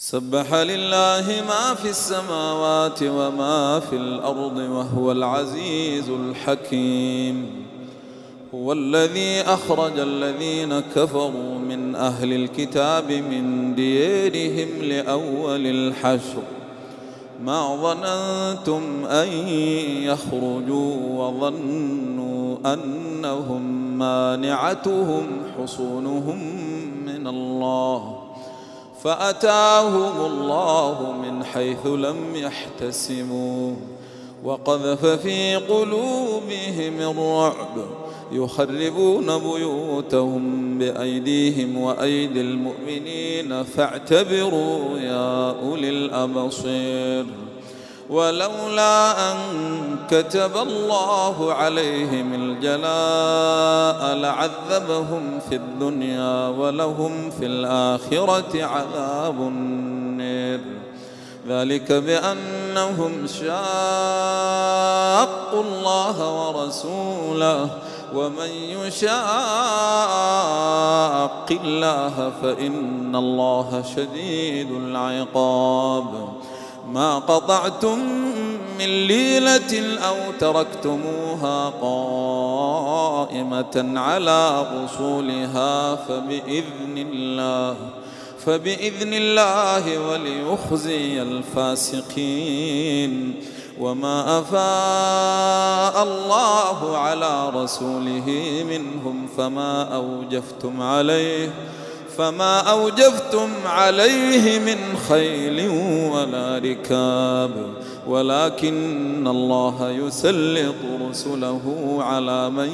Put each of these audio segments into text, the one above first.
سبح لله ما في السماوات وما في الأرض وهو العزيز الحكيم. هو الذي أخرج الذين كفروا من أهل الكتاب من ديارهم لأول الحشر ما ظننتم أن يخرجوا وظنوا أنهم مانعتهم حصونهم من الله فأتاهم الله من حيث لم يحتسبوا وقذف في قلوبهم الرعب يخربون بيوتهم بأيديهم وأيدي المؤمنين فاعتبروا يا أولي الأبصير. ولولا أن كتب الله عليهم الجلاء لعذبهم في الدنيا ولهم في الآخرة عذاب النار ذلك بأنهم شاقوا الله ورسوله ومن يشاق الله فإن الله شديد العقاب. ما قطعتم من ليلة أو تركتموها قائمة على أصولها فبإذن الله وليخزي الفاسقين. وما أفاء الله على رسوله منهم فما أوجفتم عليه من خيل ولا ركاب ولكن الله يسلط رسله على من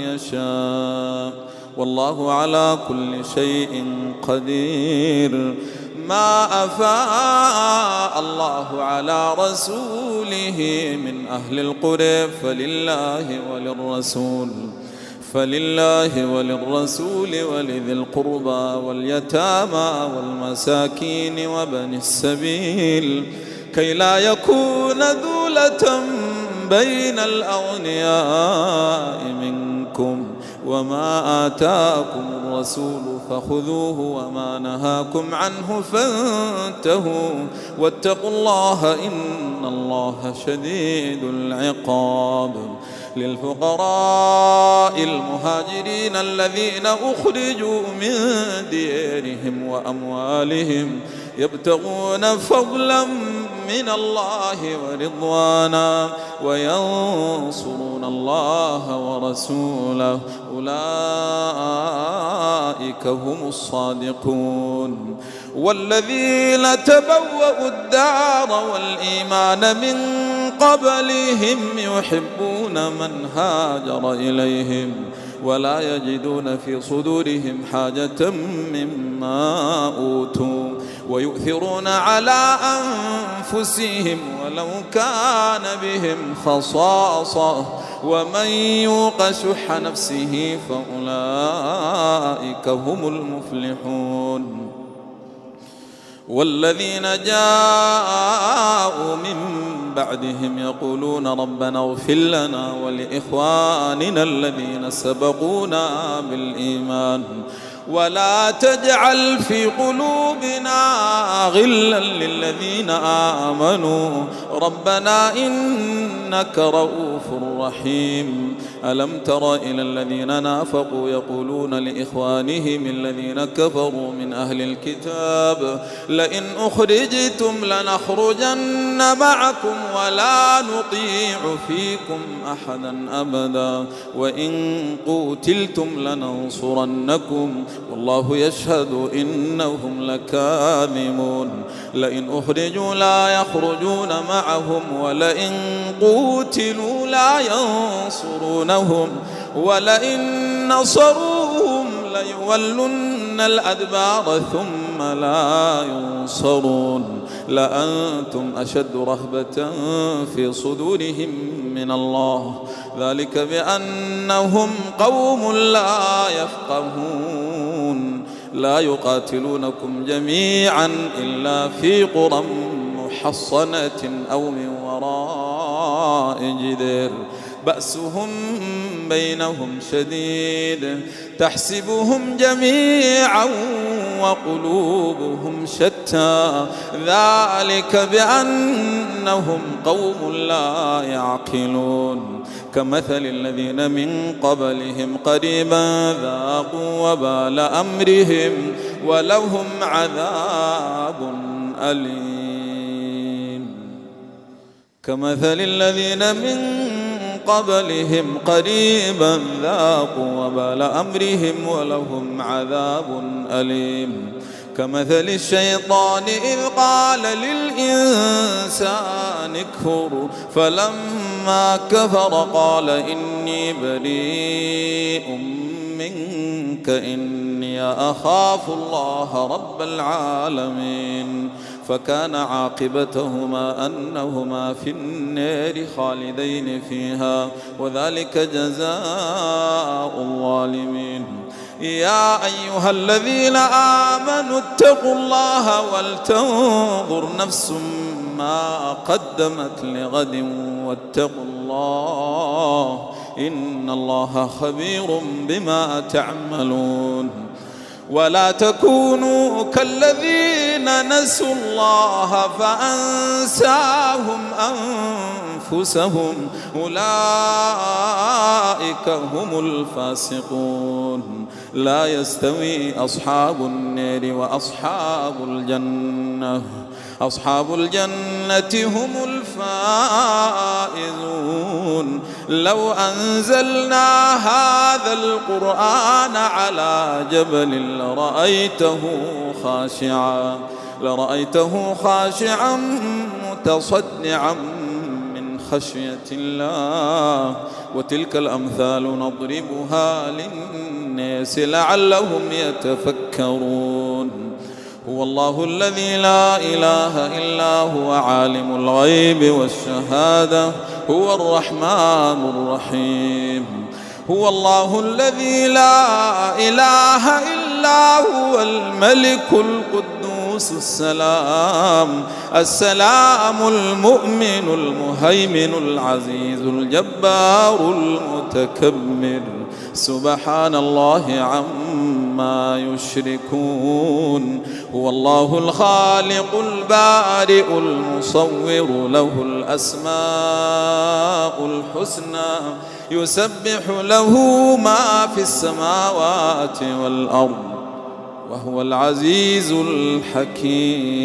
يشاء والله على كل شيء قدير. ما أفاء الله على رسوله من أهل القرى فلله وللرسول ولذي القربى واليتامى والمساكين وبن السبيل كي لا يكون دولة بين الأغنياء منكم. وما آتاكم الرسول فخذوه وما نهاكم عنه فانتهوا واتقوا الله إن الله شديد العقاب. للفقراء المهاجرين الذين أخرجوا من ديارهم وأموالهم يبتغون فضلا من الله ورضوانا وينصرون الله ورسوله أولئك هم الصادقون. والذين تبوأوا الدار والإيمان من قبلهم يحبون من هاجر إليهم ولا يجدون في صدورهم حاجة مما أوتوا ويؤثرون على أنفسهم ولو كان بهم خصاصة ومن يوق شح نفسه فأولئك هم المفلحون. والذين جاءوا من بعدهم يقولون ربنا اغفر لنا ولإخواننا الذين سبقونا بالإيمان ولا تجعل في قلوبنا غلا للذين آمنوا ربنا إنك رؤوف رحيم. ألم تر إلى الذين نافقوا يقولون لإخوانهم الذين كفروا من أهل الكتاب لئن أخرجتم لنخرجن معكم ولا نطيع فيكم أحدا أبدا وإن قوتلتم لننصرنكم والله يشهد إنهم لكاذبون. لئن أخرجوا لا يخرجون معهم ولئن قوتلوا لا ينصرونهم ولئن نصروهم ليولن الأدبار ثم لا ينصرون. لأنتم أشد رهبة في صدورهم من الله ذلك بأنهم قوم لا يفقهون. لا يقاتلونكم جميعا إلا في قرى محصنة أو من وراء جدار بأسهم بينهم شديد تحسبهم جميعا وقلوبهم شتى ذلك بأنهم قوم لا يعقلون كمثل الذين من قبلهم قريبا ذاقوا وبال أمرهم ولهم عذاب أليم كمثل الذين من قبلهم قريبا ذاقوا وبال أمرهم ولهم عذاب أليم كمثل الشيطان إذ قال للإنسان اكفر فلما كفر قال إني بريء منك إني أخاف الله رب العالمين فكان عاقبتهما أنهما في النار خالدين فيها وذلك جزاء الظالمين يا أيها الذين آمنوا اتقوا الله ولتنظر نفس ما قدمت لغد واتقوا الله إن الله خبير بما تعملون ولا تكونوا كالذين نسوا الله فأنساهم أنفسهم أولئك هم الفاسقون لا يستوي أصحاب النار وأصحاب الجنة أصحاب الجنة هم الفائزون لو أنزلنا هذا القرآن على جبل لرأيته خاشعا متصدعا من خشية الله وتلك الأمثال نضربها للناس لعلهم يتفكرون هو الله الذي لا إله إلا هو عالم الغيب والشهادة هو الرحمن الرحيم هو الله الذي لا إله إلا هو الملك القدوس السلام المؤمن المهيمن العزيز الجبار المتكبر سبحان الله عما يشركون هو الله الخالق البارئ المصور له الأسماء الحسنى يسبح له ما في السماوات والأرض وهو العزيز الحكيم